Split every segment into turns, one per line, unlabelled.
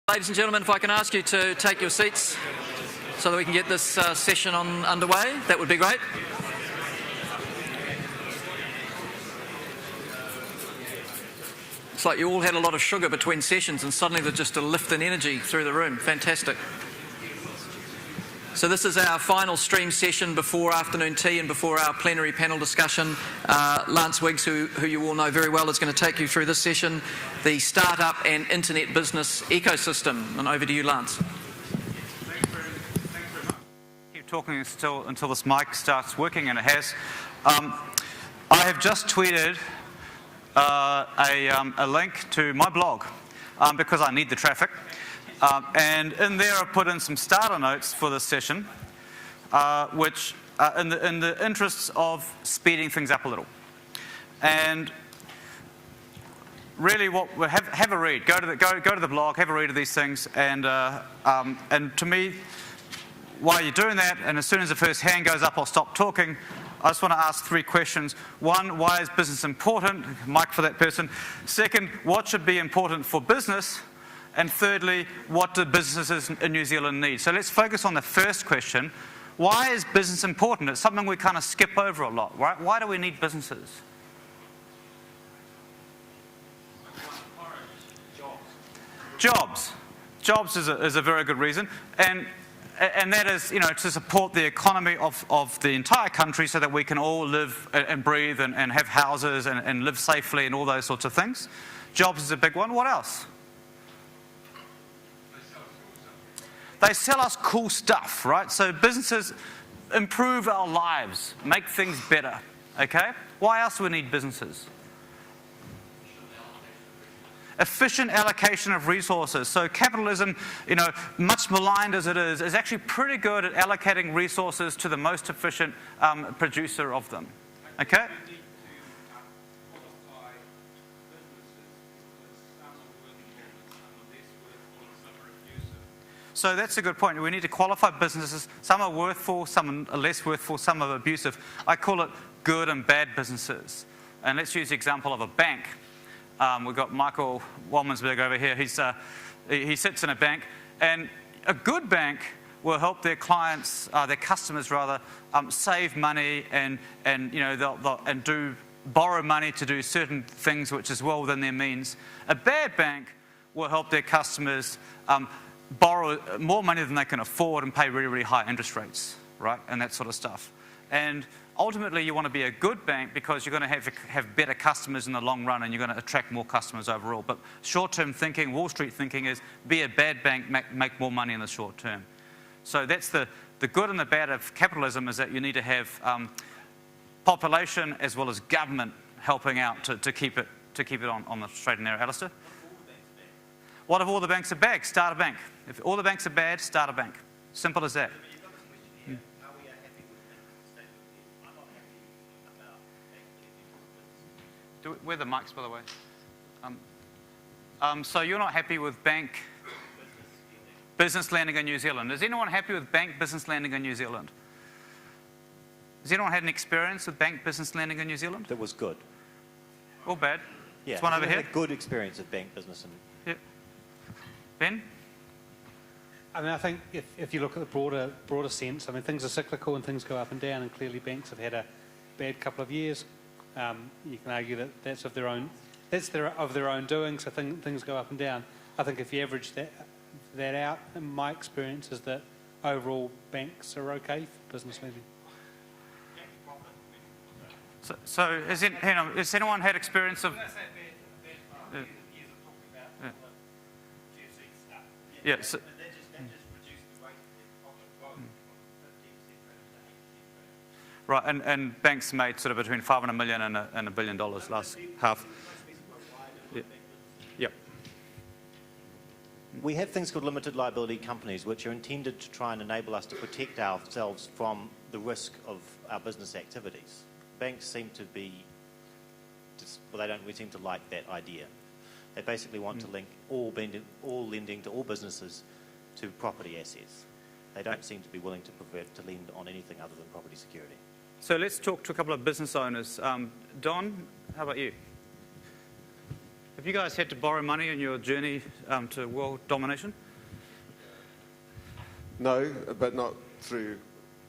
Ladies and gentlemen, if I can ask you to take your seats so that we can get this session underway, that would be great. It's like you all had a lot of sugar between sessions and suddenly there's just a lift in energy through the room. Fantastic. So this is our final stream session before afternoon tea and before our plenary panel discussion. Lance Wiggs, who you all know very well, is going to take you through this session, the startup and internet business ecosystem. And over to you, Lance.
Thanks very much. Keep talking until this mic starts working, and it has. I have just tweeted a link to my blog because I need the traffic. And in there I put in some starter notes for this session, which in the interests of speeding things up a little. And really, have a read. Go to the blog, have a read of these things, and to me, while you're doing that, and as soon as the first hand goes up, I'll stop talking. I just want to ask three questions. One, why is business important? Mic for that person. Second, what should be important for business? And thirdly, what do businesses in New Zealand need? So let's focus on the first question. Why is business important? It's something we kind of skip over a lot, right? Why do we need businesses? Jobs. Jobs is a very good reason. And that is, to support the economy of the entire country so that we can all live and breathe and have houses and live safely and all those sorts of things. Jobs is a big one. What else? They sell us cool stuff, right? So businesses improve our lives, make things better, okay? Why else do we need businesses? Efficient allocation of resources. So capitalism, much maligned as it is actually pretty good at allocating resources to the most efficient producer of them, okay? So that's a good point. We need to qualify businesses. Some are worthful, some are less worthful, some are abusive. I call it good and bad businesses. And let's use the example of a bank. We've got Michael Walmansberg over here. He sits in a bank. And a good bank will help their clients, their customers rather, save money and they'll borrow money to do certain things which is well within their means. A bad bank will help their customers borrow more money than they can afford and pay really, really high interest rates, right? And that sort of stuff. And ultimately, you want to be a good bank because you're going to have better customers in the long run and you're going to attract more customers overall. But short-term thinking, Wall Street thinking is be a bad bank, make more money in the short term. So that's the good and the bad of capitalism is that you need to have population as well as government helping out to keep it on the straight and narrow. Alistair? What if all the banks are bad? Start a bank. If all the banks are bad, start a bank. Simple as that. Where are the mics, by the way? So you're not happy with bank business lending in New Zealand. Is anyone happy with bank business lending in New Zealand? Has anyone had an experience with bank business lending in New Zealand?
That was good.
Or bad?
Yeah,
there's one over here.
Had a good experience with bank business.
Yep. Ben?
I mean, I think if you look at the broader sense, I mean, things are cyclical and things go up and down, and clearly banks have had a bad couple of years. You can argue that that's of their own doing, so things go up and down. I think if you average that out, in my experience is that overall banks are okay for business lending.
So has anyone had experience of? Yeah. So, right, and banks made sort of between $500 million and $1 billion last half. Yep.
We have things called limited liability companies, which are intended to try and enable us to protect ourselves from the risk of our business activities. Banks seem to be, they don't seem to like that idea. They basically want to link all lending to all businesses to property assets. They don't seem to be willing to lend on anything other than property security.
So let's talk to a couple of business owners. Don, how about you? Have you guys had to borrow money in your journey to world domination?
No, but not through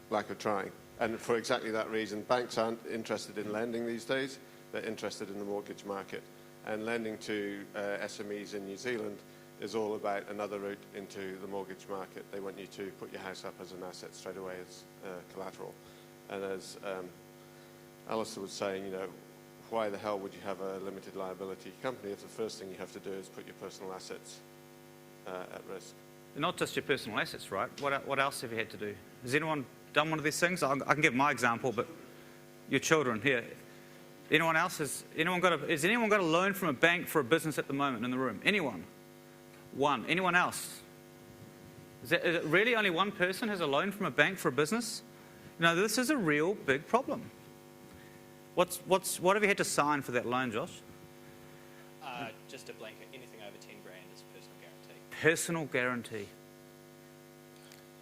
lack of trying. And for exactly that reason, banks aren't interested in lending these days. They're interested in the mortgage market. And lending to SMEs in New Zealand is all about another route into the mortgage market. They want you to put your house up as an asset straight away as collateral. And as Alistair was saying, you know, why the hell would you have a limited liability company if the first thing you have to do is put your personal assets at risk?
Not just your personal assets, right? What else have you had to do? Has anyone done one of these things? I can give my example, but your children here. Anyone else? Has anyone got a loan from a bank for a business at the moment in the room? Anyone? One. Anyone else? Is it really only one person has a loan from a bank for a business? No, this is a real big problem. What have you had to sign for that loan, Josh?
Just a blanket, anything over 10 grand is personal guarantee.
Personal guarantee.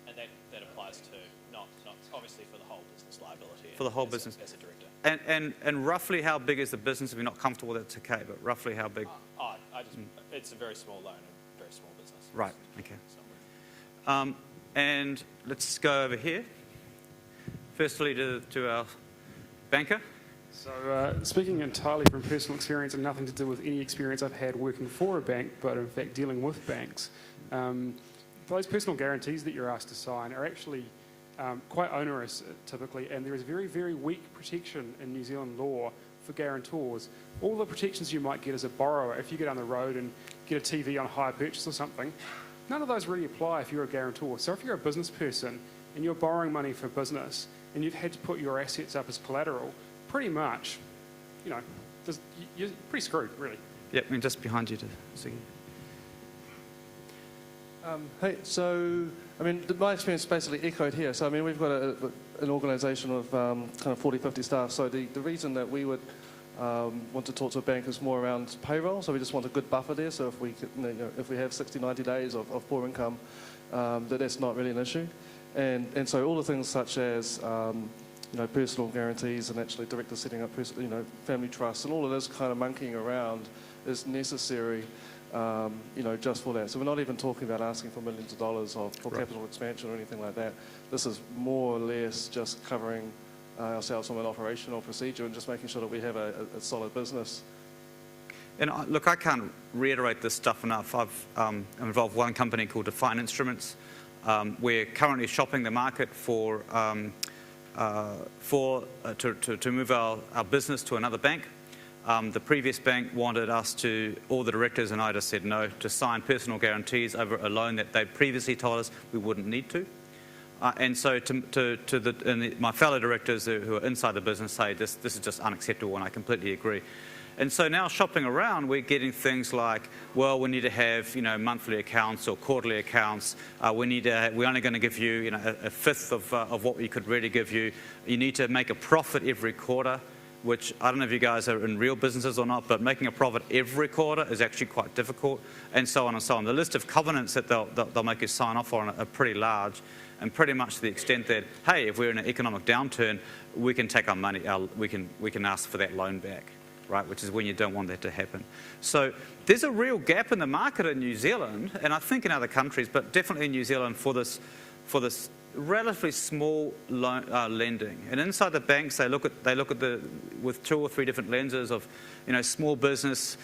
And that applies to not obviously for the whole business liability.
For the whole business.
As a director.
And roughly how big is the business? If you're not comfortable with it, it's okay, but roughly how big?
It's a very small loan and very small business.
Right, okay. And let's go over here. Firstly to our banker.
So speaking entirely from personal experience and nothing to do with any experience I've had working for a bank, but in fact dealing with banks, those personal guarantees that you're asked to sign are actually quite onerous typically, and there is very, very weak protection in New Zealand law for guarantors. All the protections you might get as a borrower, if you get down the road and get a TV on hire purchase or something, none of those really apply if you're a guarantor. So if you're a business person and you're borrowing money for business and you've had to put your assets up as collateral, pretty much, you know, you're pretty screwed, really.
Yep, I mean, just behind you to Ziggy.
Hey, so, I mean, my experience basically echoed here. So, I mean, we've got an organisation of kind of 40, 50 staff. So the reason that we would want to talk to a bank is more around payroll. So we just want a good buffer there. So if we could, if we have 60, 90 days of poor income, that's not really an issue. And so all the things such as personal guarantees and actually directors setting up family trusts and all of this kind of monkeying around is necessary. Just for that. So we're not even talking about asking for millions of dollars for
right.
capital expansion or anything like that. This is more or less just covering ourselves from an operational procedure and just making sure that we have a solid business.
And look, I can't reiterate this stuff enough. I'm involved with one company called Define Instruments. We're currently shopping the market to move our business to another bank. The previous bank wanted us to, all the directors and I just said no, to sign personal guarantees over a loan that they'd previously told us we wouldn't need to. And so my fellow directors who are inside the business say this is just unacceptable, and I completely agree. And so now shopping around, we're getting things like, well, we need to have monthly accounts or quarterly accounts. We're only going to give you a fifth of what we could really give you. You need to make a profit every quarter, which I don't know if you guys are in real businesses or not, but making a profit every quarter is actually quite difficult, and so on and so on. The list of covenants that they'll make you sign off on are pretty large, and pretty much to the extent that, hey, if we're in an economic downturn, we can take our money, we can ask for that loan back, right? Which is when you don't want that to happen. So there's a real gap in the market in New Zealand, and I think in other countries, but definitely in New Zealand for this relatively small lending. And inside the banks, they look at with 2 or 3 different lenses of small business,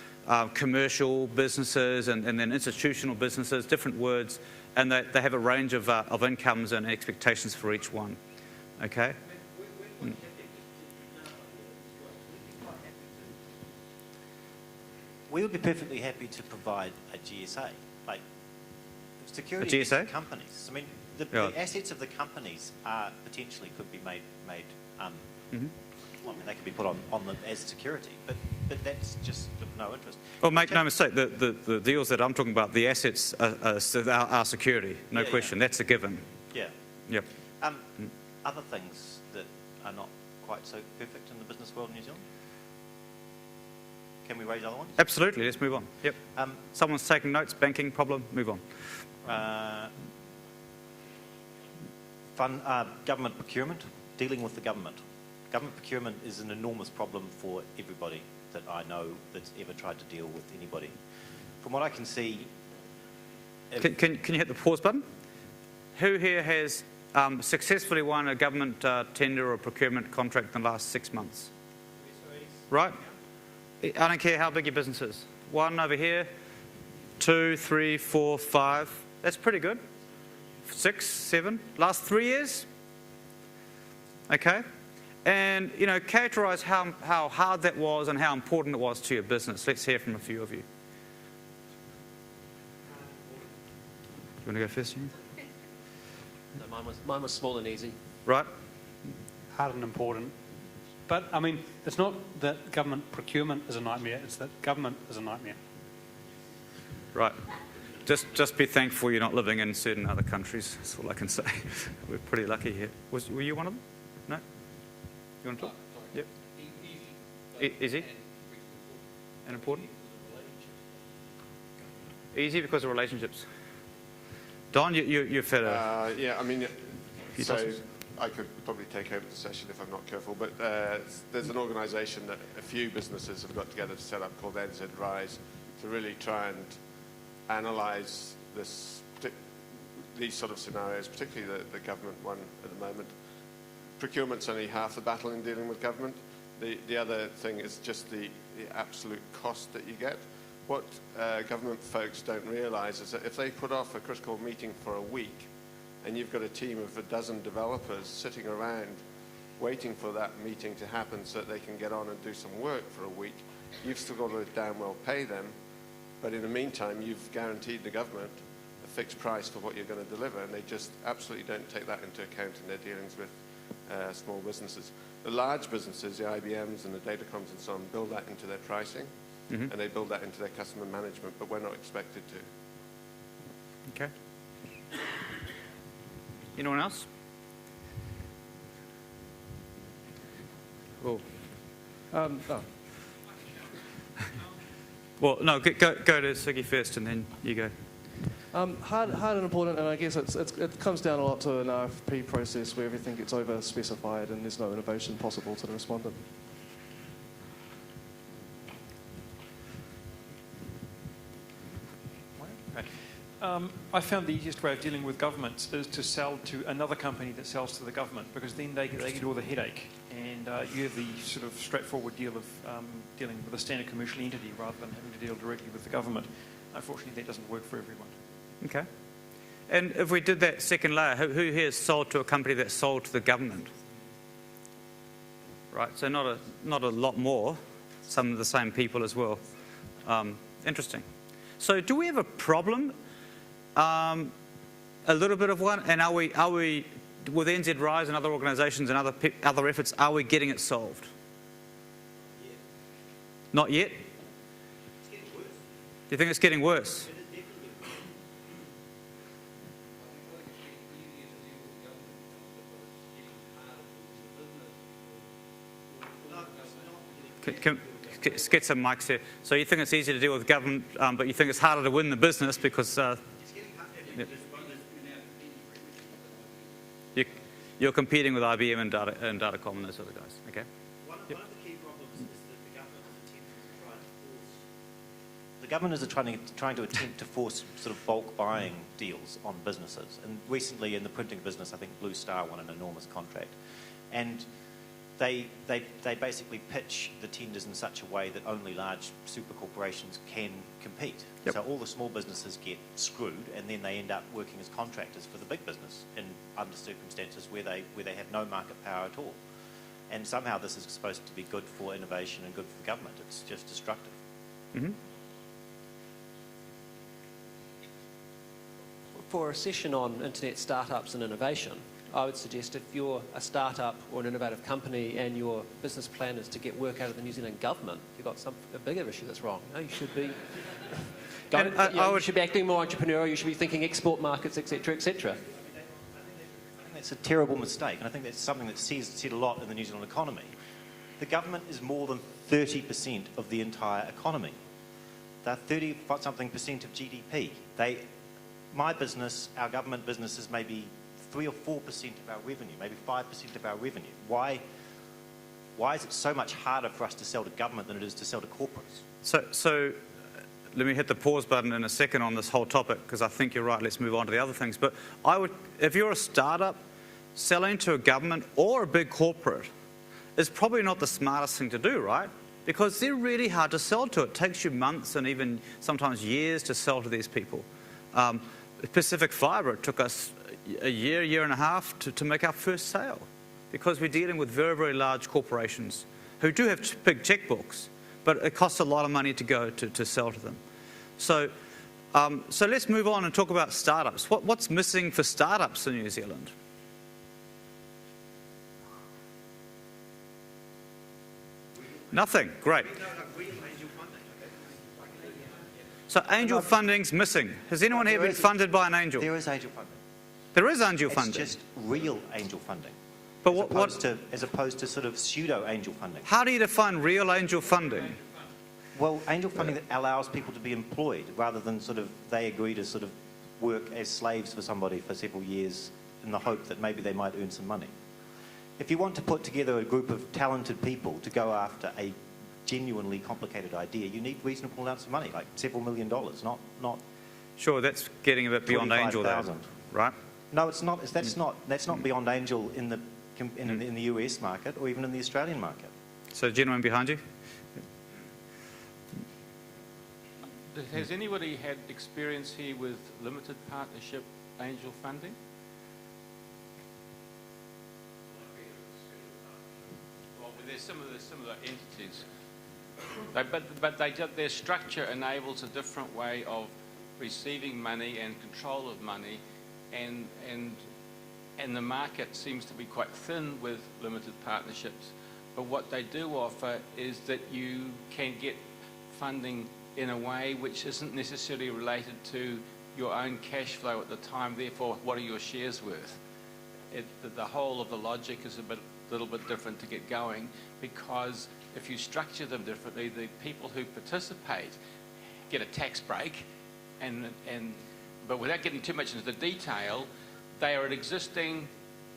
commercial businesses, and then institutional businesses, different words, and they have a range of incomes and expectations for each one. Okay.
We would be perfectly happy to provide a GSA, like security
A GSA?
for companies. I mean, the assets of the companies potentially could be made well, I mean, they could be put on as security, but that's just of no interest.
Well, make no mistake, the deals that I'm talking about, the assets are security, no question. That's a given.
Yeah.
Yep.
Other things that are not quite so perfect in the business world in New Zealand? Can we raise other ones?
Absolutely, let's move on. Yep. Someone's taking notes, banking problem, move on.
Government procurement, dealing with the government. Government procurement is an enormous problem for everybody that I know that's ever tried to deal with anybody. From what I can see...
Can you hit the pause button? Who here has successfully won a government tender or procurement contract in the last 6 months? Right? I don't care how big your business is. 1 over here, 2, 3, 4, 5. That's pretty good. 6, 7. Last 3 years? Okay. And, you know, characterise how hard that was and how important it was to your business. Let's hear from a few of you. You want to go first, Ian?
No, mine was small and easy.
Right.
Hard and important. But, I mean, it's not that government procurement is a nightmare, it's that government is a nightmare.
Right. Just be thankful you're not living in certain other countries. That's all I can say. We're pretty lucky here. Were you one of them? No? You want to talk? Yep. Easy? And important? Easy because of relationships. Don, you've had a...
yeah, I mean, so I could probably take over the session if I'm not careful, but there's an organisation that a few businesses have got together to set up called NetHui to really try and analyse these sort of scenarios, particularly the government one at the moment. Procurement's only half the battle in dealing with government. The other thing is just the absolute cost that you get. What government folks don't realise is that if they put off a critical meeting for a week and you've got a team of a dozen developers sitting around waiting for that meeting to happen so that they can get on and do some work for a week, you've still got to damn well pay them. But in the meantime, you've guaranteed the government a fixed price for what you're going to deliver, and they just absolutely don't take that into account in their dealings with small businesses. The large businesses, the IBMs and the Datacoms and so on, build that into their pricing, and they build that into their customer management, but we're not expected to.
Okay. Anyone else? Oh.
No.
Well, no, go to Siggy first and then you go.
Hard and important, and I guess it comes down a lot to an RFP process where everything gets over-specified and there's no innovation possible to the respondent.
I found the easiest way of dealing with governments is to sell to another company that sells to the government, because then they get all the headache, and you have the sort of straightforward deal of dealing with a standard commercial entity rather than having to deal directly with the government. Unfortunately, that doesn't work for everyone.
Okay. And if we did that second layer, who here has sold to a company that sold to the government? Right, so not a lot more, some of the same people as well. Interesting. So do we have a problem? A little bit of one, and are we with NZ Rise and other organisations and other efforts, are we getting it solved?
Yeah.
Not yet?
It's getting worse.
Do you think it's getting worse?
It is definitely worse.
Let's get some mics here. So you think it's easier to deal with government, but you think it's harder to win the business because you're competing with IBM and Datacom and those other guys. Okay.
One of the key problems is that the government is attempting to try to force. The government is trying to attempt to force sort of bulk buying deals on businesses. And recently, in the printing business, I think Blue Star won an enormous contract, and they basically pitch the tenders in such a way that only large super corporations can compete.
Yep.
So all the small businesses get screwed, and then they end up working as contractors for the big business under circumstances where they have no market power at all. And somehow this is supposed to be good for innovation and good for the government. It's just destructive.
Mm-hmm.
For a session on internet startups and innovation, I would suggest if you're a startup or an innovative company and your business plan is to get work out of the New Zealand government, you've got a bigger issue that's wrong. You should be you should be acting more entrepreneurial, you should be thinking export markets, etc., etc.
I think that's a terrible mistake, and I think that's something that's said a lot in the New Zealand economy. The government is more than 30% of the entire economy. They're 30-something% of GDP. My business, our government business, is maybe 3 or 4% of our revenue, maybe 5% of our revenue. Why Why is it so much harder for us to sell to government than it is to sell to corporates?
So let me hit the pause button in a second on this whole topic, because I think you're right. Let's move on to the other things. But if you're a startup, selling to a government or a big corporate is probably not the smartest thing to do, right? Because they're really hard to sell to. It takes you months and even sometimes years to sell to these people. Pacific Fibre, it took us a year and a half to make our first sale, because we're dealing with very, very large corporations who do have big checkbooks, but it costs a lot of money to go to sell to them. So let's move on and talk about startups. What's missing for startups in New Zealand? Nothing. Great. So angel funding's missing. Has anyone here been funded by an angel?
There is angel funding.
There is angel funding.
It's just real angel funding.
But
as opposed to sort of pseudo angel funding.
How do you define real angel funding?
Well, angel funding that allows people to be employed rather than sort of they agree to sort of work as slaves for somebody for several years in the hope that maybe they might earn some money. If you want to put together a group of talented people to go after a genuinely complicated idea, you need reasonable amounts of money, like several $1 million, not.
Sure, that's getting a bit beyond angel, though, right?
No, it's not. That's not beyond angel in the US market or even in the Australian market.
So, gentleman behind you.
Has anybody had experience here with limited partnership angel funding? Well, there's similar entities, but their structure enables a different way of receiving money and control of money, and the market seems to be quite thin with limited partnerships. But what they do offer is that you can get funding in a way which isn't necessarily related to your own cash flow at the time. Therefore, what are your shares worth? The whole of the logic is a little bit different to get going, because if you structure them differently, the people who participate get a tax break, but without getting too much into the detail, they are an existing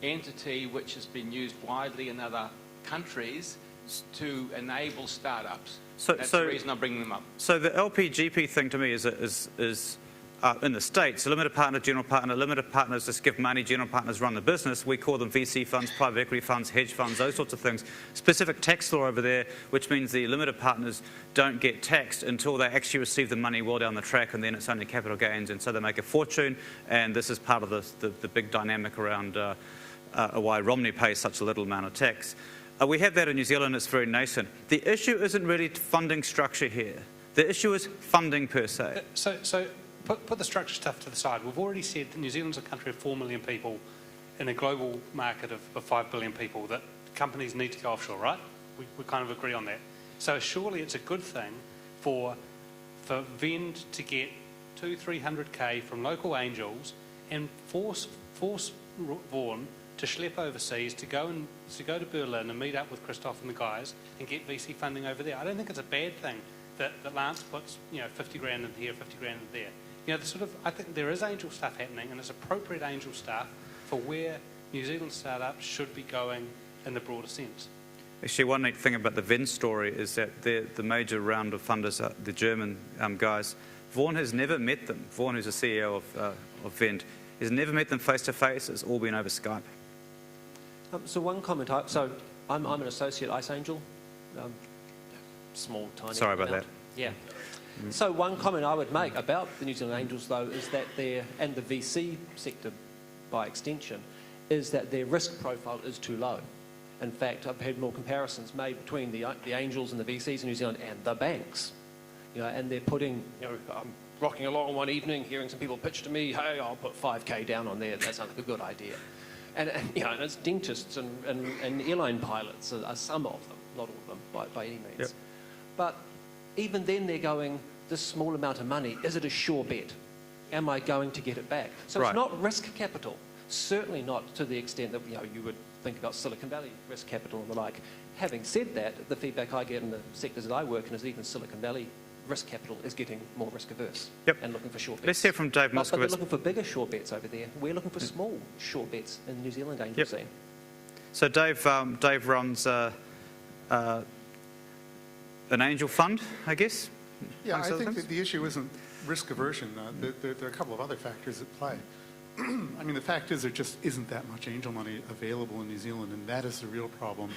entity which has been used widely in other countries to enable startups. That's the reason I'm bringing them up.
So the LPGP thing to me is in the States, a limited partner, general partner. Limited partners just give money, general partners run the business. We call them VC funds, private equity funds, hedge funds, those sorts of things. Specific tax law over there, which means the limited partners don't get taxed until they actually receive the money well down the track, and then it's only capital gains, and so they make a fortune. And this is part of the big dynamic around why Romney pays such a little amount of tax. We have that in New Zealand. It's very nascent. The issue isn't really funding structure here. The issue is funding per se.
So put the structure stuff to the side. We've already said that New Zealand's a country of 4 million people in a global market of 5 billion people, that companies need to go offshore, right? We kind of agree on that. So surely it's a good thing for Vend to get 200-300K from local angels and force Vaughan to schlep overseas, to go to Berlin and meet up with Christoph and the guys and get VC funding over there. I don't think it's a bad thing that Lance puts 50 grand in here, 50 grand in there. I think there is angel stuff happening, and it's appropriate angel stuff for where New Zealand startups should be going in the broader sense.
Actually, one neat thing about the Vend story is that the major round of funders, the German guys, Vaughan has never met them. Vaughan, who's the CEO of Vend, has never met them face to face. It's all been over Skype.
So one comment. I'm an associate Ice Angel, small, tiny.
Sorry about
amount.
that.
Yeah. So one comment I would make about the New Zealand Angels, though, is that and the VC sector by extension, is that their risk profile is too low. In fact, I've had more comparisons made between the angels and the VCs in New Zealand and the banks. And they're putting, I'm rocking along one evening, hearing some people pitch to me, hey, I'll put 5K down on there. That sounds like a good idea. And it's dentists and airline pilots are some of them, not all of them by any means.
Yep.
But even then they're going, this small amount of money, is it a sure bet? Am I going to get it back? So
Right.
It's not risk capital, certainly not to the extent that you would think about Silicon Valley risk capital and the like. Having said that, the feedback I get in the sectors that I work in is even Silicon Valley risk capital is getting more risk averse and looking for short bets.
Let's hear from Dave
But they're
Moskowitz.
looking for bigger short bets over there. We're looking for small short bets in the New Zealand angel scene.
So Dave runs an angel fund, I guess?
Yeah,
amongst
I
other
think
things?
that the issue isn't risk aversion. There are a couple of other factors at play. I mean, the fact is there just isn't that much angel money available in New Zealand, and that is the real problem.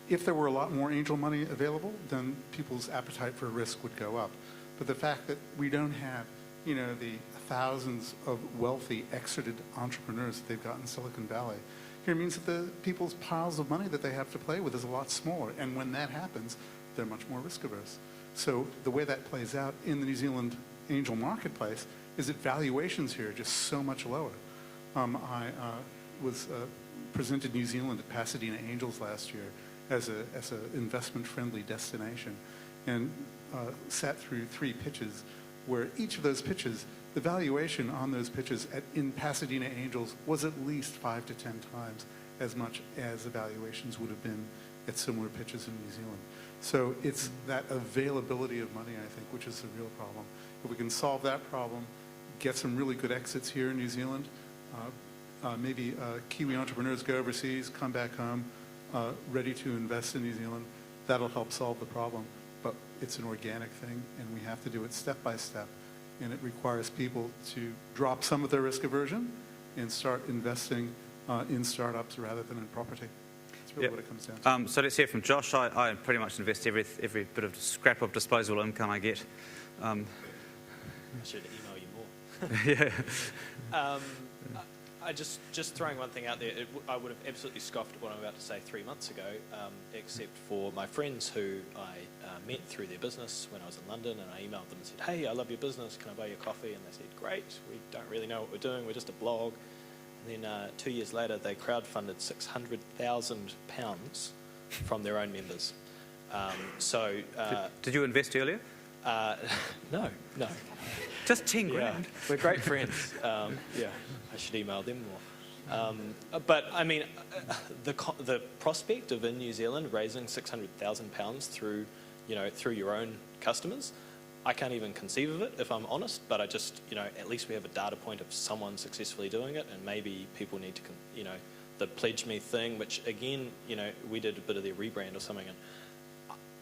If there were a lot more angel money available, then people's appetite for risk would go up. But the fact that we don't have, the thousands of wealthy exited entrepreneurs that they've got in Silicon Valley here means that the people's piles of money that they have to play with is a lot smaller. And when that happens, they're much more risk averse. So the way that plays out in the New Zealand angel marketplace is that valuations here are just so much lower. I was presented New Zealand at Pasadena Angels last year as an investment-friendly destination, and sat through 3 pitches where each of those pitches, the valuation on those pitches in Pasadena Angels was at least 5 to 10 times as much as the valuations would have been at similar pitches in New Zealand. So it's that availability of money, I think, which is the real problem. If we can solve that problem, get some really good exits here in New Zealand, maybe Kiwi entrepreneurs go overseas, come back home, ready to invest in New Zealand, that'll help solve the problem. But it's an organic thing, and we have to do it step by step. And it requires people to drop some of their risk aversion and start investing in startups rather than in property. That's really what it comes down to.
So let's hear from Josh. I pretty much invest every bit of scrap of disposable income I get.
I should email you more.
Yeah.
I just throwing one thing out there, I would have absolutely scoffed at what I'm about to say 3 months ago, except for my friends who I met through their business when I was in London, and I emailed them and said, hey, I love your business, can I buy your coffee? And they said, great, we don't really know what we're doing, we're just a blog. And then 2 years later, they crowdfunded £600,000 from their own members.
Did you invest earlier?
No.
Just 10 grand.
Yeah, we're great friends. Yeah, I should email them more. But I mean, the prospect of in New Zealand raising £600,000 through your own customers, I can't even conceive of it if I'm honest. But I just, at least we have a data point of someone successfully doing it, and maybe people need to, the Pledge Me thing, which again, we did a bit of their rebrand or something, and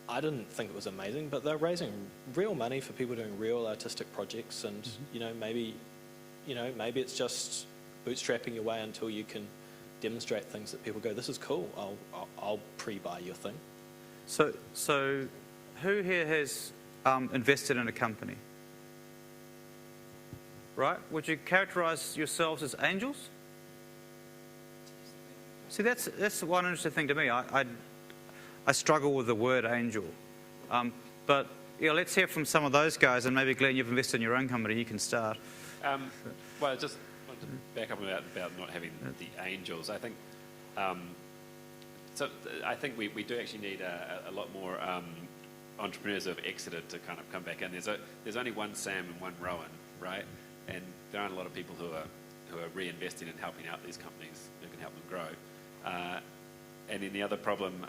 I didn't think it was amazing, but they're raising real money for people doing real artistic projects, and maybe it's just bootstrapping your way until you can demonstrate things that people go, this is cool, I'll pre-buy your thing.
So who here has invested in a company? Right? Would you characterise yourselves as angels? See, that's one interesting thing to me. I struggle with the word angel. But let's hear from some of those guys, and maybe Glenn, you've invested in your own company, you can start.
Well, I just wanted to back up about not having the angels. I think we do actually need a lot more entrepreneurs who have exited to kind of come back in. There's only one Sam and one Rowan, right? And there aren't a lot of people who are reinvesting and helping out these companies who can help them grow. And then the other problem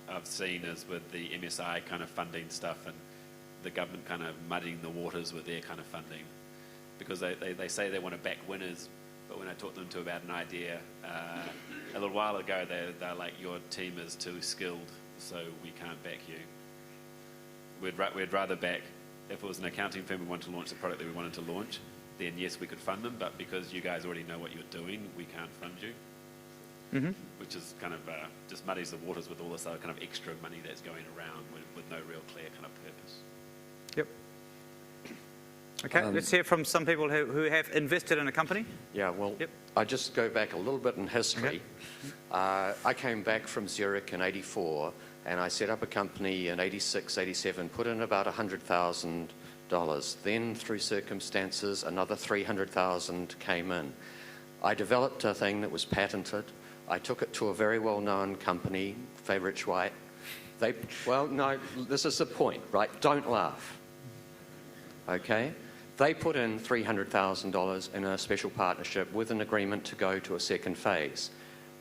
I've seen is with the MSI kind of funding stuff and the government kind of muddying the waters with their kind of funding, because they say they want to back winners, but when I talk to them about an idea a little while ago, they're like, your team is too skilled, so we can't back you. We'd rather back, if it was an accounting firm we wanted to launch the product that we wanted to launch, then yes, we could fund them, but because you guys already know what you're doing, we can't fund you. Mm-hmm. Which is kind of just muddies the waters with all this other kind of extra money that's going around with no real clear kind of purpose.
Yep. Okay, let's hear from some people who have invested in a company.
Yeah, well, I just go back a little bit in history. Okay. I came back from Zurich in '84, and I set up a company in '86, '87, put in about $100,000. Then, through circumstances, another $300,000 came in. I developed a thing that was patented. I took it to a very well-known company, Favourite White. No, this is the point, right? Don't laugh. Okay? They put in $300,000 in a special partnership with an agreement to go to a second phase.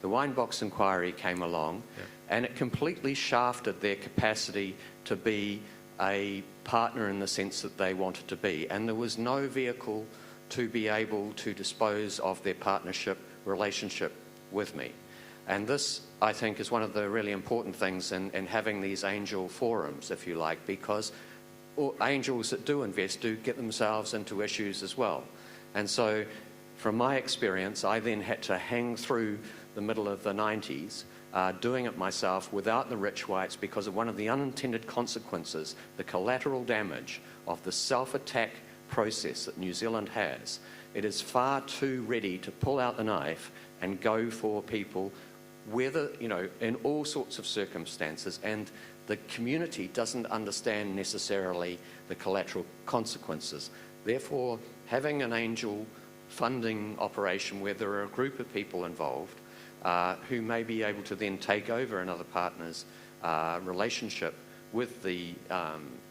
The Wine Box Inquiry came along, and it completely shafted their capacity to be a partner in the sense that they wanted to be. And there was no vehicle to be able to dispose of their partnership relationship with me. And this, I think, is one of the really important things in having these angel forums, if you like, because angels that do invest do get themselves into issues as well. And so, from my experience, I then had to hang through the middle of the 90s, doing it myself without the rich whites because of one of the unintended consequences, the collateral damage of the self-attack process that New Zealand has. It is far too ready to pull out the knife and go for people, whether, in all sorts of circumstances, and the community doesn't understand necessarily the collateral consequences. Therefore, having an angel funding operation where there are a group of people involved who may be able to then take over another partner's relationship with the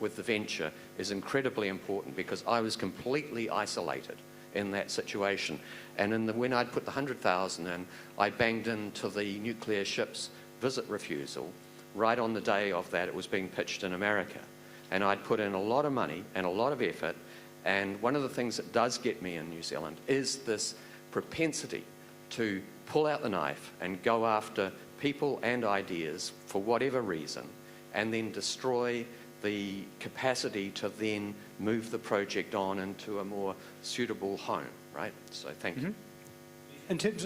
venture is incredibly important, because I was completely isolated in that situation. And when I'd put the 100,000 in, I banged into the nuclear ship's visit refusal right on the day of that it was being pitched in America. And I'd put in a lot of money and a lot of effort, and one of the things that does get me in New Zealand is this propensity to pull out the knife and go after people and ideas for whatever reason, and then destroy the capacity to then move the project on into a more suitable home, right? So thank you.
In terms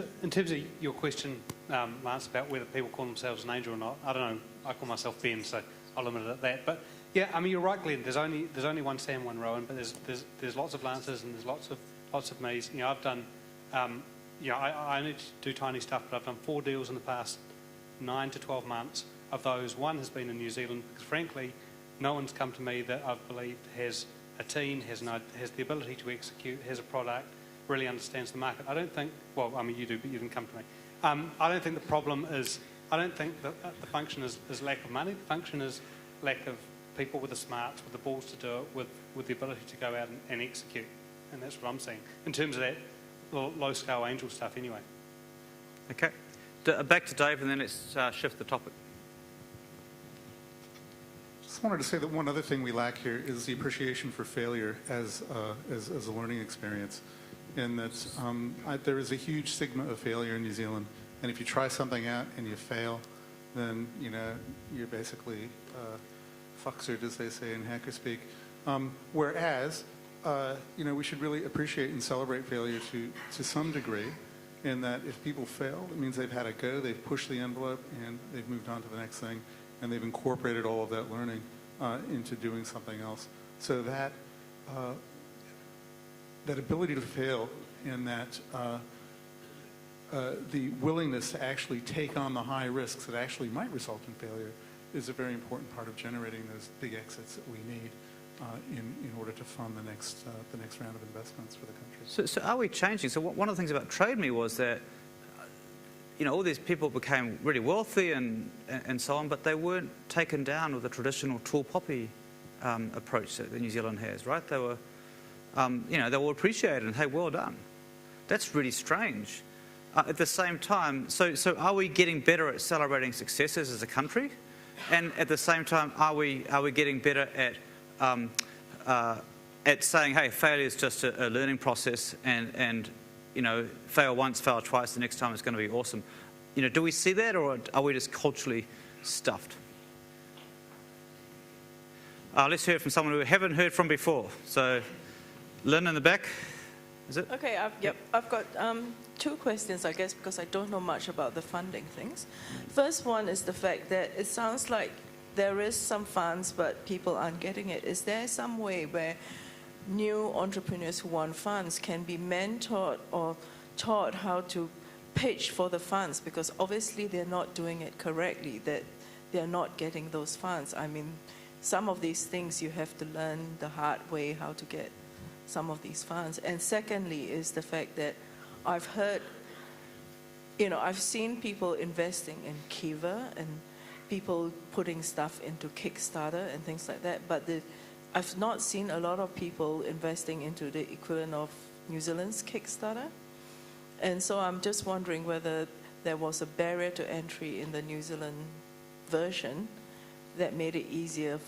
of your question, Lance, about whether people call themselves an angel or not, I don't know. I call myself Ben, so I'll limit it at that. But yeah, I mean, you're right, Glenn. There's only one Sam, one Rowan, but there's lots of Lances and there's lots of me's. I've done, I only do tiny stuff, but I've done 4 deals in the past 9 to 12 months. Of those, 1 has been in New Zealand, because frankly, no one's come to me that I've believed has a team, has the ability to execute, has a product, really understands the market. I don't think, well, I mean, you do, but you didn't come to me. I don't think the problem is, I don't think that the function is lack of money. The function is lack of people with the smarts, with the balls to do it, with the ability to go out and execute. And that's what I'm seeing in terms of that low-scale angel stuff anyway.
Okay. Back to Dave, and then let's shift the topic.
Just wanted to say that one other thing we lack here is the appreciation for failure as a learning experience, in that there is a huge stigma of failure in New Zealand, and if you try something out and you fail, then you're basically fucksered, as they say in hacker speak. Whereas we should really appreciate and celebrate failure to some degree, in that if people fail, it means they've had a go, they've pushed the envelope, and they've moved on to the next thing, and they've incorporated all of that learning into doing something else. So that ability to fail, and that the willingness to actually take on the high risks that actually might result in failure is a very important part of generating those big exits that we need in order to fund the next round of investments for the country.
So are we changing? So one of the things about Trade Me was that all these people became really wealthy and so on, but they weren't taken down with the traditional tall poppy approach that New Zealand has, right? They were, they were appreciated and, hey, well done. That's really strange. At the same time, so are we getting better at celebrating successes as a country? And at the same time, are we getting better at saying, hey, failure is just a learning process, and fail once, fail twice, the next time it's going to be awesome. Do we see that, or are we just culturally stuffed? Let's hear from someone who we haven't heard from before. So, Lynn in the back, is it?
Okay, I've got 2 questions, I guess, because I don't know much about the funding things. First one is the fact that it sounds like there is some funds, but people aren't getting it. Is there some way where new entrepreneurs who want funds can be mentored or taught how to pitch for the funds? Because obviously they're not doing it correctly, that they're not getting those funds. I mean, some of these things you have to learn the hard way, how to get some of these funds. And secondly is the fact that I've heard, I've seen people investing in Kiva and people putting stuff into Kickstarter and things like that, but I've not seen a lot of people investing into the equivalent of New Zealand's Kickstarter. And so I'm just wondering whether there was a barrier to entry in the New Zealand version that made it easier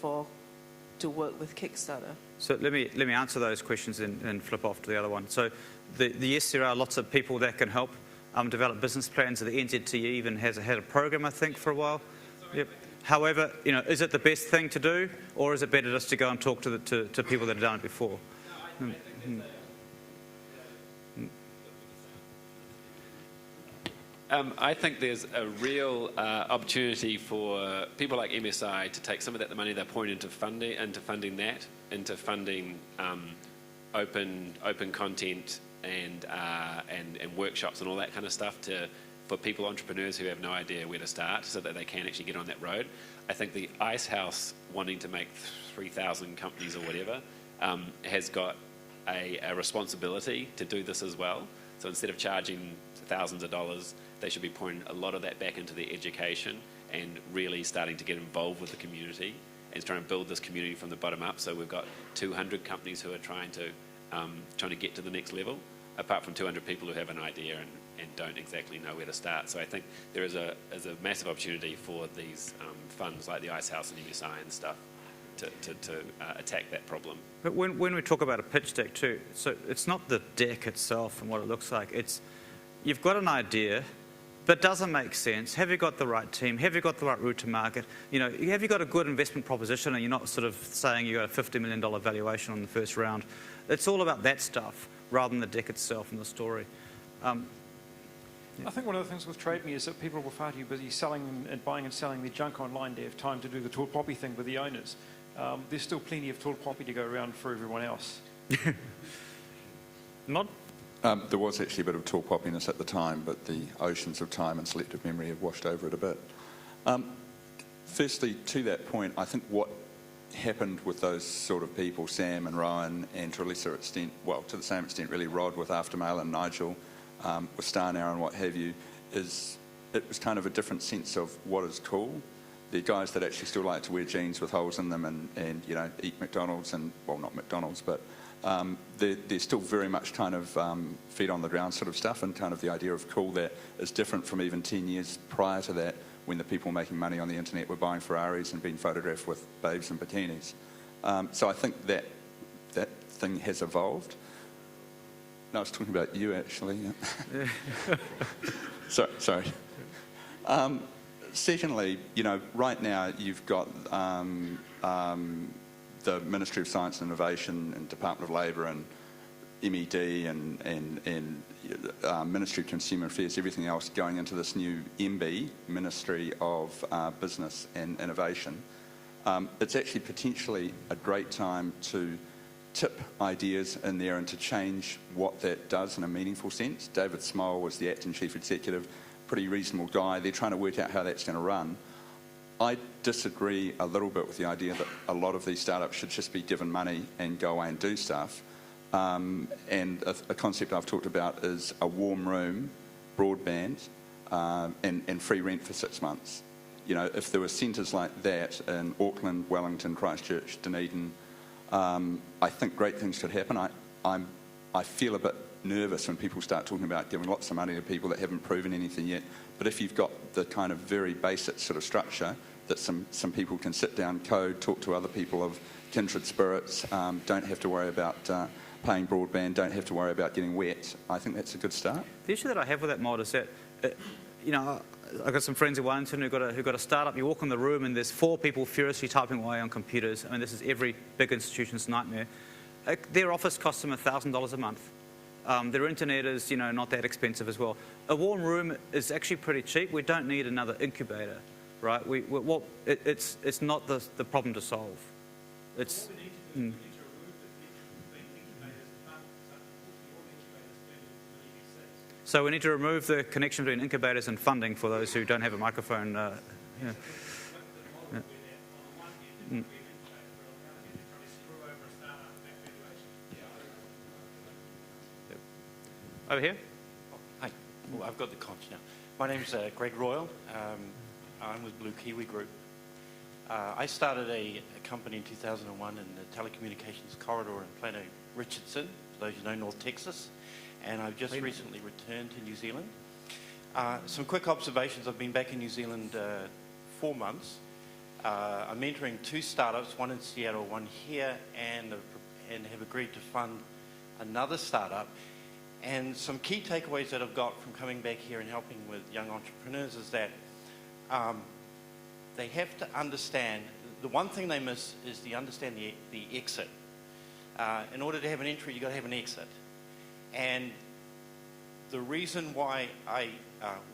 to work with Kickstarter.
So let me answer those questions and flip off to the other one. So yes, there are lots of people that can help. develop business plans. The NZTE even has had a program, I think, for a while. Yep. However, is it the best thing to do, or is it better just to go and talk to people that have done it before?
I think there's a real opportunity for people like MSI to take some of that money they're pouring into funding open content and workshops and all that kind of stuff for people, entrepreneurs who have no idea where to start, so that they can actually get on that road. I think the Ice House wanting to make 3,000 companies or whatever has got a responsibility to do this as well. So instead of charging thousands of dollars, they should be pouring a lot of that back into the education and really starting to get involved with the community and trying to build this community from the bottom up. So we've got 200 companies who are trying to get to the next level, apart from 200 people who have an idea and don't exactly know where to start. So I think there is a massive opportunity for these funds like the Ice House and MSI and stuff to attack that problem.
But when we talk about a pitch deck too, so it's not the deck itself and what it looks like. It's you've got an idea, but does it make sense? Have you got the right team? Have you got the right route to market? Have you got a good investment proposition, and you're not sort of saying you got a $50 million valuation on the first round? It's all about that stuff rather than the deck itself and the story.
I think one of the things with Trade Me is that people were far too busy selling and buying and selling their junk online to have time to do the tall poppy thing with the owners. There's still plenty of tall poppy to go around for everyone else.
There was actually a bit of tall poppiness at the time, but the oceans of time and selective memory have washed over it a bit. Firstly, to that point, I think what happened with those sort of people, Sam and Ryan, and to a lesser extent, well, to the same extent really, Rod with Aftermail and Nigel with Star Now and what have you, is it was kind of a different sense of what is cool. The guys that actually still like to wear jeans with holes in them and eat McDonald's and, well, not McDonald's, but they're still very much kind of feet on the ground sort of stuff, and kind of the idea of cool that is different from even 10 years prior to that, when the people making money on the internet were buying Ferraris and being photographed with babes in bikinis. So I think that thing has evolved. No, I was talking about you actually. Yeah. Sorry. Secondly, right now you've got the Ministry of Science and Innovation and Department of Labour and MED and Ministry of Consumer Affairs, everything else going into this new MB, Ministry of Business and Innovation. It's actually potentially a great time to tip ideas in there and to change what that does in a meaningful sense. David Small was the acting chief executive, pretty reasonable guy. They're trying to work out how that's going to run. I disagree a little bit with the idea that a lot of these startups should just be given money and go away and do stuff. And a concept I've talked about is a warm room, broadband, and free rent for 6 months. If there were centres like that in Auckland, Wellington, Christchurch, Dunedin, I think great things could happen. I feel a bit nervous when people start talking about giving lots of money to people that haven't proven anything yet. But if you've got the kind of very basic sort of structure that some people can sit down, code, talk to other people of kindred spirits, don't have to worry about paying broadband, don't have to worry about getting wet, I think that's a good start.
The issue that I have with that mod is that, I've got some friends in Wellington who've got a startup. You walk in the room and there's 4 people furiously typing away on computers. I mean, this is every big institution's nightmare. Their office costs them $1,000 a month. Their internet is, not that expensive as well. A warm room is actually pretty cheap. We don't need another incubator, right? It's not the problem to solve. It's. So we need to remove the connection between incubators and funding for those who don't have a microphone. Over here.
Hi. Well, I've got the conch now. My name's Greg Royal. I'm with Blue Kiwi Group. I started a company in 2001 in the telecommunications corridor in Plano Richardson, for those who know North Texas, and I've just recently returned to New Zealand. Some quick observations. I've been back in New Zealand 4 months. I'm mentoring 2 startups, one in Seattle, one here, and have agreed to fund another startup. And some key takeaways that I've got from coming back here and helping with young entrepreneurs is that they have to understand, the one thing they miss is to understand the exit. In order to have an entry, you've got to have an exit. And the reason why I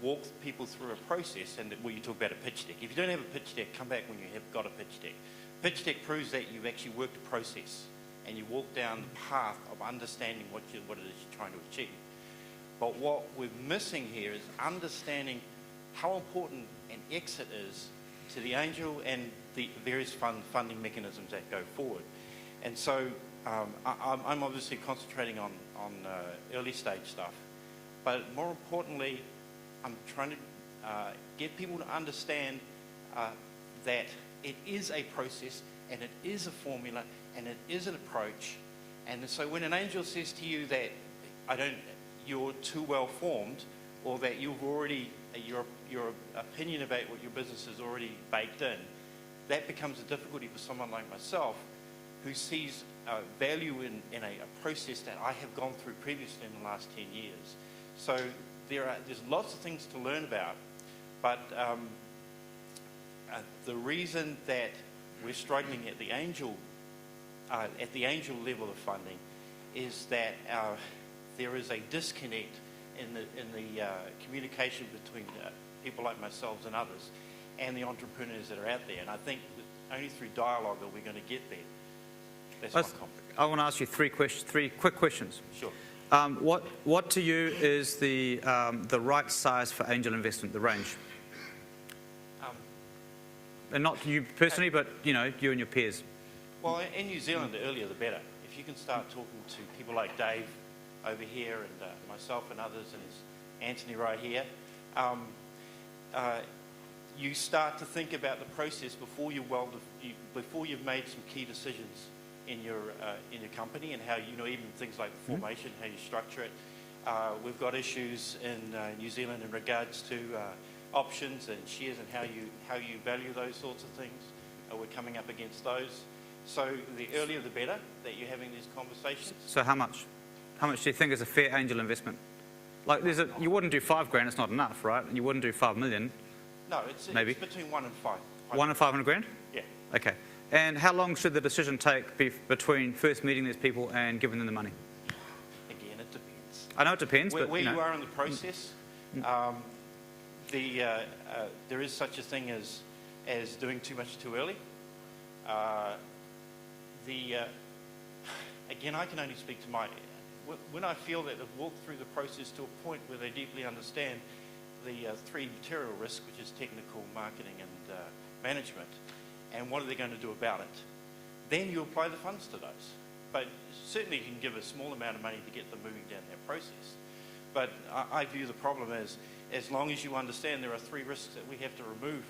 walk people through a process, and you talk about a pitch deck. If you don't have a pitch deck, come back when you have got a pitch deck. Pitch deck proves that you've actually worked a process and you walk down the path of understanding what it is you're trying to achieve. But what we're missing here is understanding how important an exit is to the angel and the various funding mechanisms that go forward. And so I'm obviously concentrating on early stage stuff, but more importantly, I'm trying to get people to understand that it is a process and it is a formula and it is an approach. And so when an angel says to you that you're too well formed, or that you've already your opinion about what your business is already baked in, that becomes a difficulty for someone like myself who sees value in a process that I have gone through previously in the last 10 years. So there's lots of things to learn about, but the reason that we're struggling at the angel level of funding is that there is a disconnect in the communication between people like myself and others and the entrepreneurs that are out there. And I think only through dialogue are we going to get there. That's my comment.
I want to ask you three quick questions.
Sure.
What to you is the right size for angel investment, the range? And not you personally, but you and your peers.
Well, in New Zealand, the earlier the better. If you can start talking to people like Dave over here and myself and others, and Anthony right here, you start to think about the process before you've made some key decisions in your company, and how even things like the formation, how you structure it. We've got issues in New Zealand in regards to options and shares and how you value those sorts of things. We're coming up against those. So the earlier the better that you're having these conversations.
So how much? How much do you think is a fair angel investment? Like you wouldn't do $5,000, it's not enough, right? And you wouldn't do $5 million.
No, it's between 1 and 5.
1 and 500 grand?
Yeah.
Okay. And how long should the decision take between first meeting these people and giving them the money?
Again, it depends.
I know it depends,
where
but
you are in the process, there is such a thing as doing too much too early. Again, I can only speak to when I feel that they've walked through the process to a point where they deeply understand the three material risks, which is technical, marketing, and management, and what are they going to do about it, then you apply the funds to those. But certainly you can give a small amount of money to get them moving down that process. But I view the problem as long as you understand there are three risks that we have to remove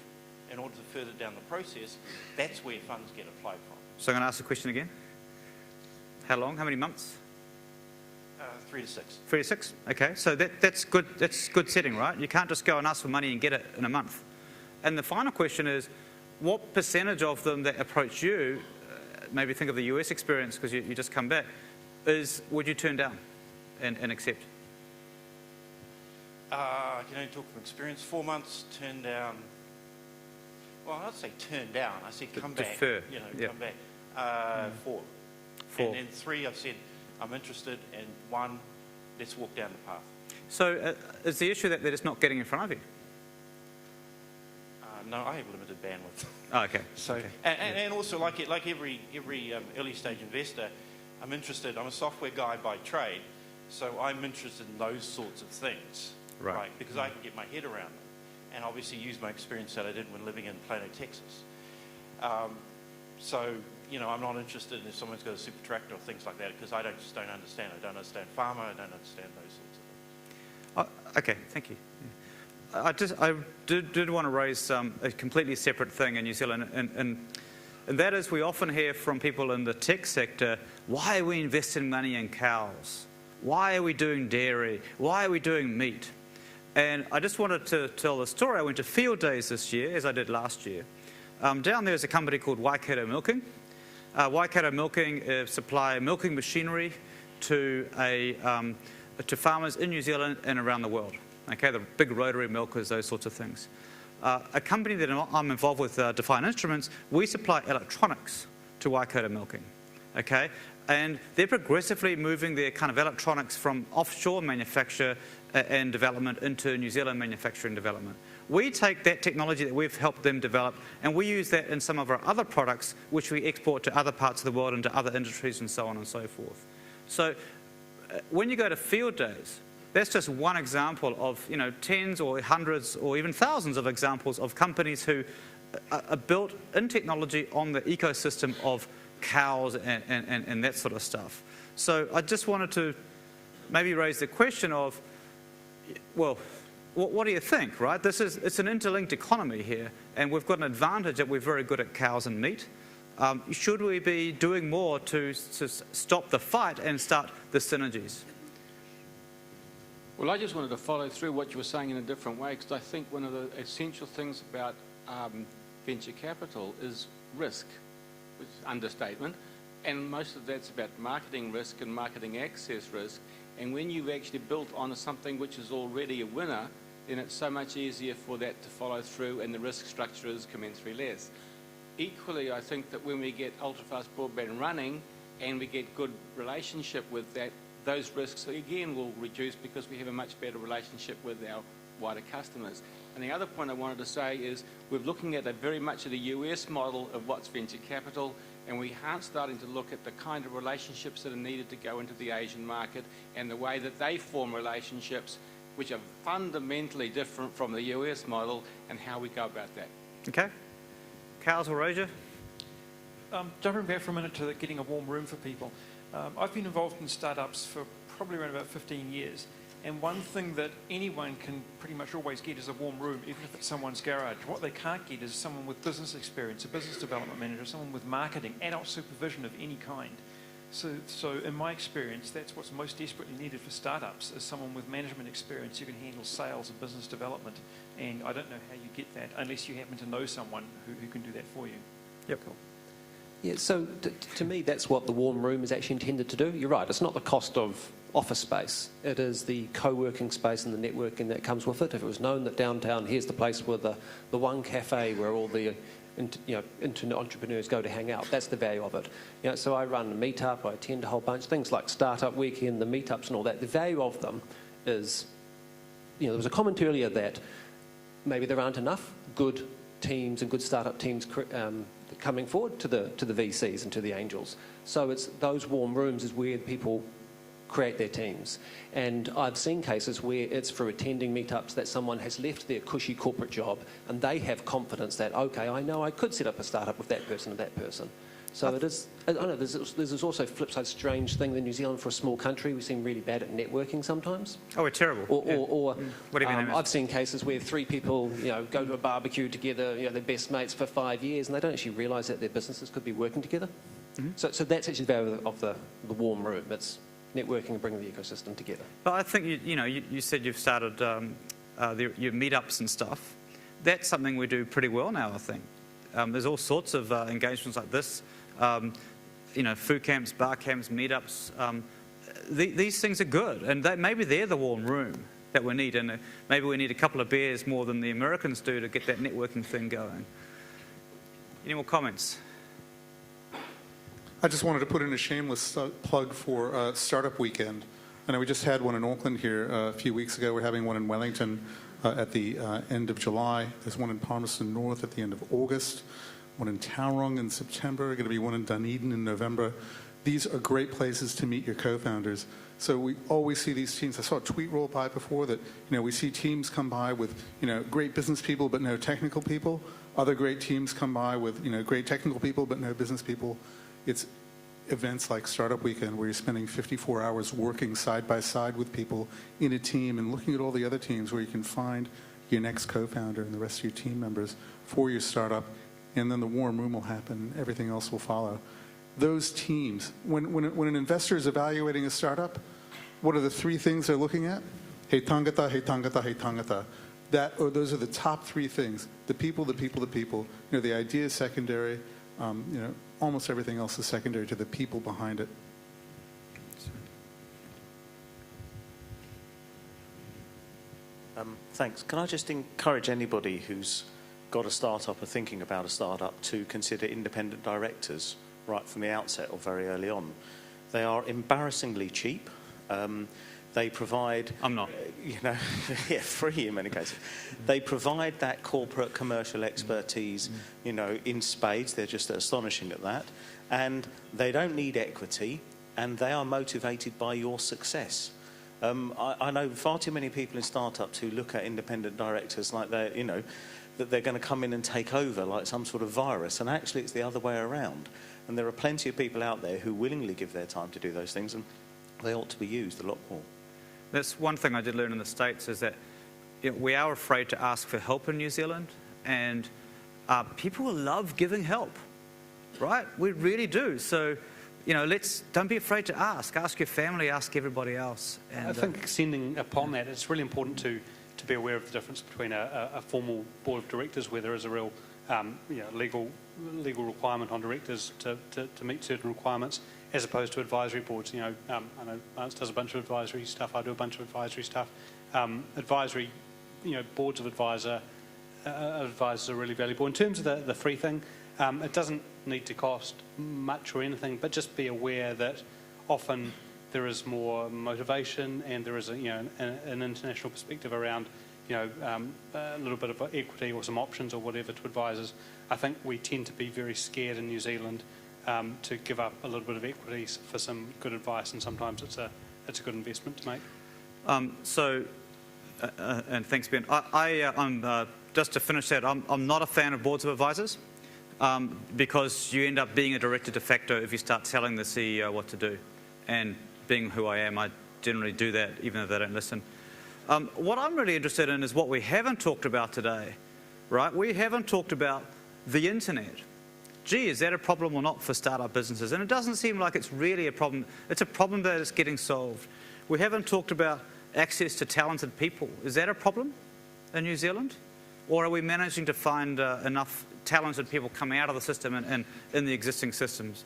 in order to further down the process, that's where funds get applied from.
So I'm going to ask the question again. How long? How many months?
3 to 6.
3 to 6? Okay, so that's good. That's good setting, right? You can't just go and ask for money and get it in a month. And the final question is, what percentage of them that approach you, maybe think of the US experience because you just come back, would you turn down and accept?
I can only talk from experience. 4 months, turn down. Well, I'd say turn down. I said come back.
Defer.
Come back. 4.
4.
And then 3, I've said I'm interested, and 1, let's walk down the path.
So is the issue that they're just not getting in front of you?
No, I have limited bandwidth.
Oh, okay.
So,
okay.
And also, like every early stage investor, I'm interested. I'm a software guy by trade, so I'm interested in those sorts of things, right? Because I can get my head around them, and obviously use my experience that I did when living in Plano, Texas. So, I'm not interested in if someone's got a super tractor or things like that, because I just don't understand. I don't understand farmer. I don't understand those sorts of things.
Okay, thank you. I did want to raise a completely separate thing in New Zealand, and that is we often hear from people in the tech sector, why are we investing money in cows? Why are we doing dairy? Why are we doing meat? And I just wanted to tell the story. I went to field days this year, as I did last year. Down there is a company called Waikato Milking. Waikato Milking supply milking machinery to to farmers in New Zealand and around the world. Okay, the big rotary milkers, those sorts of things. A company that I'm involved with, Define Instruments, we supply electronics to Waikato milking. Okay, and they're progressively moving their kind of electronics from offshore manufacture and development into New Zealand manufacturing development. We take that technology that we've helped them develop and we use that in some of our other products which we export to other parts of the world, into other industries and so on and so forth. So when you go to field days, that's just one example of tens or hundreds or even thousands of examples of companies who are built in technology on the ecosystem of cows and that sort of stuff. So I just wanted to maybe raise the question of, well, what do you think, right? It's an interlinked economy here, and we've got an advantage that we're very good at cows and meat. Should we be doing more to stop the fight and start the synergies?
Well, I just wanted to follow through what you were saying in a different way, because I think one of the essential things about venture capital is risk, which is understatement, and most of that's about marketing risk and marketing access risk. And when you've actually built on something which is already a winner, then it's so much easier for that to follow through, and the risk structure is commensurately less. Equally, I think that when we get ultra-fast broadband running and we get good relationship with that, those risks again will reduce because we have a much better relationship with our wider customers. And the other point I wanted to say is we're looking at a very much of the US model of what's venture capital, and we aren't starting to look at the kind of relationships that are needed to go into the Asian market and the way that they form relationships which are fundamentally different from the US model, and how we go about that.
Okay. Cows or Roger?
Jumping back for a minute to getting a warm room for people. I've been involved in startups for probably around about 15 years, and one thing that anyone can pretty much always get is a warm room, even if it's someone's garage. What they can't get is someone with business experience, a business development manager, someone with marketing, adult supervision of any kind. So in my experience, that's what's most desperately needed for startups, is someone with management experience who can handle sales and business development. And I don't know how you get that unless you happen to know someone who can do that for you.
Yep.
Cool.
Yeah, so to me, that's what the warm room is actually intended to do. You're right, it's not the cost of office space. It is the co-working space and the networking that comes with it. If it was known that downtown, here's the place with the one cafe where all the internet entrepreneurs go to hang out, that's the value of it. So I run a meetup, I attend a whole bunch, things like Startup Weekend, the meetups and all that. The value of them is, there was a comment earlier that maybe there aren't enough good teams and good startup teams coming forward to the VCs and to the angels. So it's those warm rooms is where people create their teams. And I've seen cases where it's through attending meetups that someone has left their cushy corporate job and they have confidence that, okay, I know I could set up a startup with that person and that person. So it is, I don't know, there's this also flip side strange thing in New Zealand. For a small country, we seem really bad at networking sometimes.
Oh, we're terrible.
What
do you mean?
I've seen cases where three people, go to a barbecue together, they're best mates for 5 years, and they don't actually realise that their businesses could be working together. Mm-hmm. So that's actually the value of the warm room. It's networking and bringing the ecosystem together.
But I think you said you've started your meetups and stuff. That's something we do pretty well now, I think. There's all sorts of engagements like this. Food camps, bar camps, meetups. These things are good, and maybe they're the warm room that we need, and maybe we need a couple of beers more than the Americans do to get that networking thing going. Any more comments?
I just wanted to put in a shameless plug for Startup Weekend. I know we just had one in Auckland here a few weeks ago. We're having one in Wellington at the end of July. There's one in Palmerston North at the end of August. One in Tauranga in September, going to be one in Dunedin in November. These are great places to meet your co-founders. So we always see these teams. I saw a tweet roll by before that, we see teams come by with, great business people but no technical people. Other great teams come by with, great technical people but no business people. It's events like Startup Weekend where you're spending 54 hours working side by side with people in a team and looking at all the other teams where you can find your next co-founder and the rest of your team members for your startup. And then the warm room will happen, everything else will follow. Those teams, when an investor is evaluating a startup, what are the three things they're looking at? He tangata, he tangata, he tangata. Those are the top three things. The people, the people, the people. The idea is secondary. Almost everything else is secondary to the people behind it.
Thanks. Can I just encourage anybody who's got a start-up or thinking about a start-up to consider independent directors right from the outset or very early on? They are embarrassingly cheap. They provide...
I'm not.
Yeah, free in many cases. They provide that corporate commercial expertise, in spades. They're just astonishing at that. And they don't need equity, and they are motivated by your success. I know far too many people in startups who look at independent directors like they're, that they're going to come in and take over like some sort of virus, and actually it's the other way around. And there are plenty of people out there who willingly give their time to do those things, and they ought to be used a lot more.
That's one thing I did learn in the States, is that we are afraid to ask for help in New Zealand, and people love giving help, right? We really do. So, don't be afraid to ask. Ask your family, ask everybody else. And,
I think extending upon that, it's really important to be aware of the difference between a formal board of directors where there is a real legal requirement on directors to meet certain requirements, as opposed to advisory boards. I know Lance does a bunch of advisory stuff. I do a bunch of advisory stuff. Advisory, boards of advisors are really valuable. In terms of the free thing, it doesn't need to cost much or anything, but just be aware that often there is more motivation, and there is an international perspective around a little bit of equity or some options or whatever to advisors. I think we tend to be very scared in New Zealand to give up a little bit of equity for some good advice, and sometimes it's a good investment to make.
And thanks, Ben. I'm just to finish that, I'm not a fan of boards of advisors, because you end up being a director de facto if you start telling the CEO what to do. And being who I am, I generally do that even though they don't listen. What I'm really interested in is what we haven't talked about today, right? We haven't talked about the internet. Gee, is that a problem or not for startup businesses? And it doesn't seem like it's really a problem. It's a problem that is getting solved. We haven't talked about access to talented people. Is that a problem in New Zealand? Or are we managing to find enough talented people coming out of the system and in the existing systems?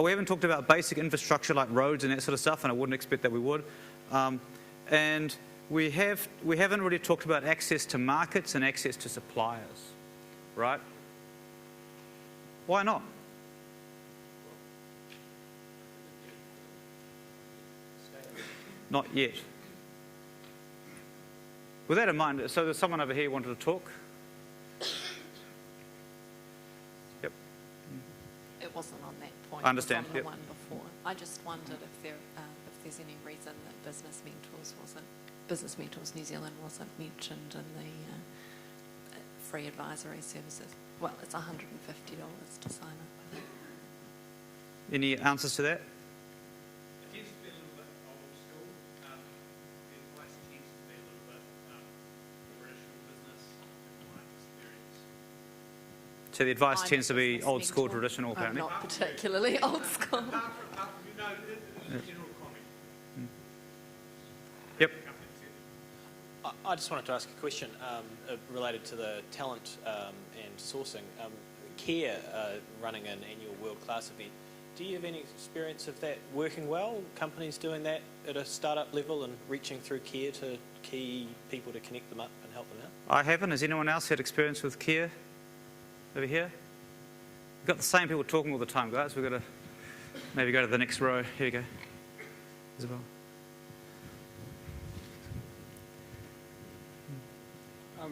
We haven't talked about basic infrastructure like roads and that sort of stuff, and I wouldn't expect that we would. And we haven't really talked about access to markets and access to suppliers, right? Why not? Not yet. With that in mind, so there's someone over here who wanted to talk. Yep.
It wasn't on that point.
I understand.
It was on the
Yep.
one before. I just wondered if there's any reason that Business Mentors New Zealand wasn't mentioned in the free advisory services. Well, it's $150 to sign up.
Any answers to that?
It tends to be a little bit old school. The advice tends to be a little bit traditional business, in my experience.
So the advice tends to be old school,
mentor.
traditional, apparently.
I'm not particularly old school.
Yep.
I just wanted to ask a question related to the talent and sourcing. Care running an annual world-class event. Do you have any experience of that working well? Companies doing that at a startup level and reaching through Care to key people to connect them up and help them out?
I haven't. Has anyone else had experience with Care over here? We've got the same people talking all the time, guys. We've got to maybe go to the next row. Here we go. Isabel.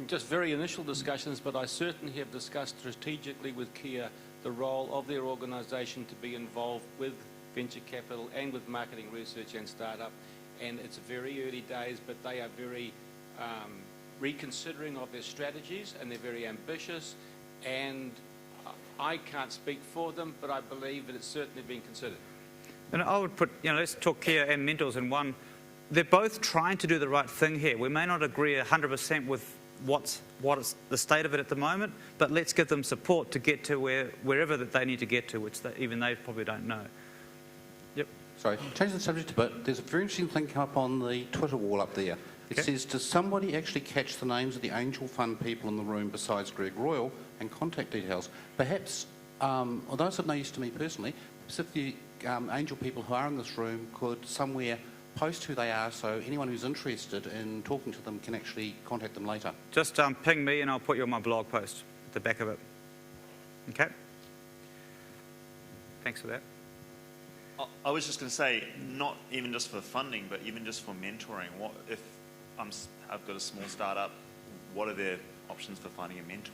Just very initial discussions, but I certainly have discussed strategically with Kia the role of their organisation to be involved with venture capital and with marketing research and startup. And it's very early days, but they are very reconsidering of their strategies, and they're very ambitious. And I can't speak for them, but I believe that it's certainly being considered.
And I would put, let's talk Kia and Mentors in one. They're both trying to do the right thing here. We may not agree 100% with what is the state of it at the moment, but let's give them support to get to wherever that they need to get to, which even they probably don't know. Yep.
Sorry, changing the subject a bit. There's a very interesting thing come up on the Twitter wall up there. It says, does somebody actually catch the names of the angel fund people in the room besides Greg Royal and contact details? Perhaps, although it's of no use to me personally, perhaps if the angel people who are in this room could somewhere post who they are so anyone who's interested in talking to them can actually contact them later?
Just ping me and I'll put you on my blog post at the back of it. Okay? Thanks for that.
I was just going to say, not even just for funding, but even just for mentoring. What if I've got a small startup? What are their options for finding a mentor?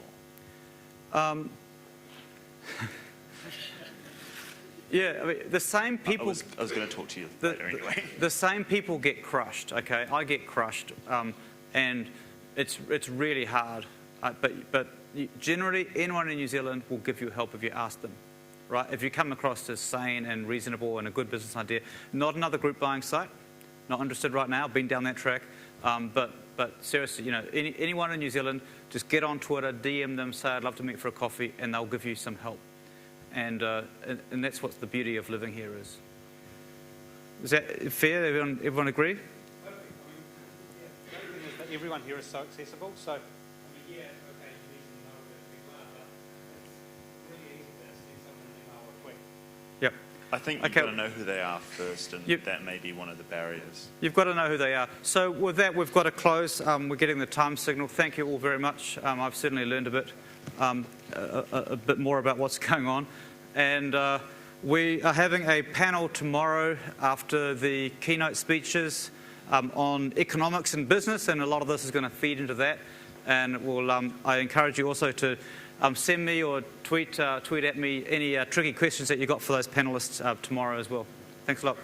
Yeah, I mean, the same people.
I was going to talk to you later anyway.
The same people get crushed. Okay, I get crushed, and it's really hard. But generally, anyone in New Zealand will give you help if you ask them. Right? If you come across as sane and reasonable and a good business idea, not another group buying site, not interested right now, been down that track. But seriously, anyone in New Zealand, just get on Twitter, DM them, say I'd love to meet for a coffee, and they'll give you some help. And that's what's the beauty of living here is. Is that fair? Everyone agree?
Perfect. The other thing is that everyone here is so accessible. So, yeah, okay, you need to know where people are, but it's really easy to send someone an email or a tweet.
Yep.
I think you've got to know who they are first, and that may be one of the barriers.
You've got to know who they are. So with that, we've got to close. We're getting the time signal. Thank you all very much. I've certainly learned a bit more about what's going on. And we are having a panel tomorrow after the keynote speeches on economics and business, and a lot of this is going to feed into that. And I encourage you also to send me or tweet at me any tricky questions that you got for those panelists tomorrow as well. Thanks a lot.